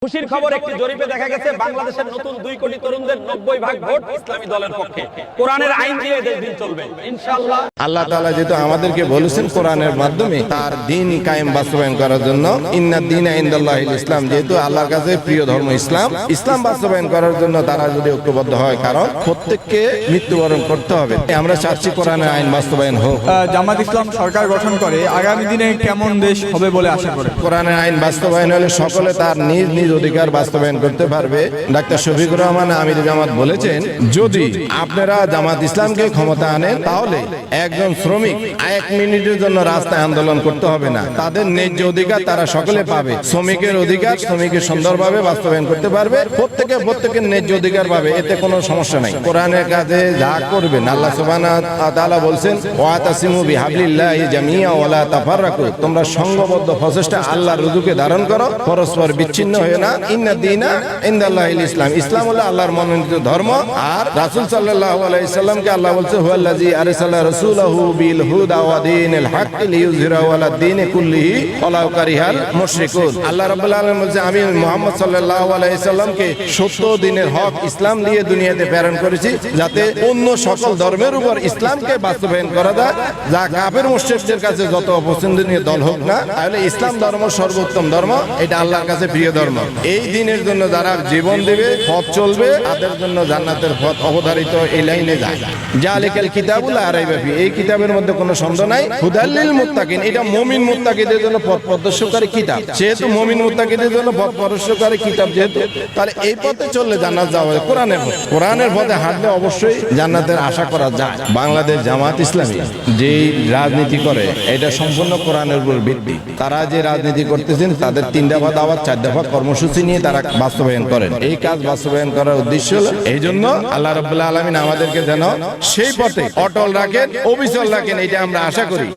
খুশির খবর, একটি জরিপে দেখা গেছে বাংলাদেশের নতুন 2 কোটি তরুণদের 90% ভোট ইসলামী দলের পক্ষে। কোরআনের আইন দিয়ে দেশ দিন চলবে ইনশাআল্লাহ। আল্লাহ তাআলা যেহেতু আমাদেরকে বলেছেন কোরআনের মাধ্যমে তার দ্বীন কায়েম বাস্তবায়ন করার জন্য, ইন্নাদ দীনা ইনদাল্লাহিল ইসলাম, যেহেতু আল্লাহর কাছে প্রিয় ধর্ম ইসলাম, ইসলাম বাস্তবায়ন করার জন্য তারা যদি ঐক্যবদ্ধ হয়, কারণ প্রত্যেককে মৃত্যুবরণ করতে হবে। আমরা চাচ্ছি কোরআনের আইন বাস্তবায়ন হোক। জামাত ইসলাম সরকার গঠন করে আগামী দিনে কেমন দেশ হবে বলে আশা করে? কোরআনের আইন বাস্তবায়ন হলে সকলে তার নিজ নিজ অধিকার বাস্তবায়ন করতে পারবে। ডাক্তার শফিকুর রহমান আমির জামাত বলেছেন, যদি আপনারা জামাত ইসলামকে ক্ষমতা আনেন তাহলে একজন শ্রমিক 1 মিনিটের জন্য রাস্তায় আন্দোলন করতে হবে না, তাদের ন্যায্য অধিকার তারা সকলে পাবে। শ্রমিকের অধিকার শ্রমিকের সুন্দরভাবে বাস্তবায়ন করতে পারবে, প্রত্যেকের ন্যায্য অধিকার পাবে, এতে কোনো সমস্যা নাই। কোরআনের কাজে যা করবেন, আল্লাহ সুবহানাহু ওয়া তাআলা বলছেন, ওয়াতাসিমু বিহাবলিল্লাহি জামিআ ওয়া লা তাফাররাকু, তোমরা সংঘবদ্ধ প্রচেষ্টা আল্লাহর রুজুকে ধারণ করো, পরস্পর বিচ্ছিন্ন হয়ে না। ইন্নাদ দীনা ইনদাল্লাহিল ইসলাম, ইসলাম হলো আল্লাহর মনোনীত ধর্ম। আর রাসূল সাল্লাল্লাহু আলাইহি সাল্লামকে আল্লাহ বলছে, হুয়াল্লাযী আরসালা রাসূলাহু বিল হুদা ওয়া দীনিল হক লিইয়ুযহিরাহু আলা দীনি কুল্লিহি ওয়ালাউ কারিহাল মুশরিকুন। আল্লাহ রাব্বুল আলামিন বলছে, আমি মুহাম্মদ সাল্লাল্লাহু আলাইহি সাল্লামকে সত্য দ্বীনের হক ইসলাম দিয়ে দুনিয়াতে প্রেরণ করেছি, যাতে অন্য সকল ধর্মের উপর ইসলামকে বাস্তবায়ন করা যায়। যা কাফের মুশরিকদের কাছে যত অপছন্দনীয় দল হোক না, তাহলে ইসলাম ধর্ম সর্বোত্তম ধর্ম, এটা আল্লাহর কাছে প্রিয় ধর্ম। এই দিনের জন্য যারা জীবন দেবে, পথ চলবে, তাদের জন্য জান্নাতের পথ অবধারিত এই লাইনে যায়। জালিকাল কিতাবুল লা রাইবা ফি, এই কিতাবের মধ্যে কোনো সন্দেহ নাই। হুদাল লিল মুত্তাকিন, এটা মুমিন মুত্তাকিদের জন্য পথ প্রদর্শনকারী কিতাব। যেহেতু মুমিন মুত্তাকিদের জন্য পথ প্রদর্শনকারী কিতাব যেহেতু, তাহলে এই পথে চললে জান্নাত যাওয়া হবে। কোরআনের পথে হাঁটলে অবশ্যই জান্নাতের আশা করা যায়। বাংলাদেশ জামাত ইসলামী যে রাজনীতি করে, এটা সম্পূর্ণ কোরআনের উপর ভিত্তি। তারা যে রাজনীতি করতেছেন, তাদের 3 দফা দাওয়াত 4 দফা কর্মসূচি নিয়ে তারা বাস্তবায়ন করেন। এই কাজ বাস্তবায়ন করার উদ্দেশ্য হলো, এই জন্য আল্লাহ রাব্বুল আলামিন আমাদেরকে যেন সেই পথে অটল রাখেন, অবিচল রাখেন, এটা আমরা আশা করি।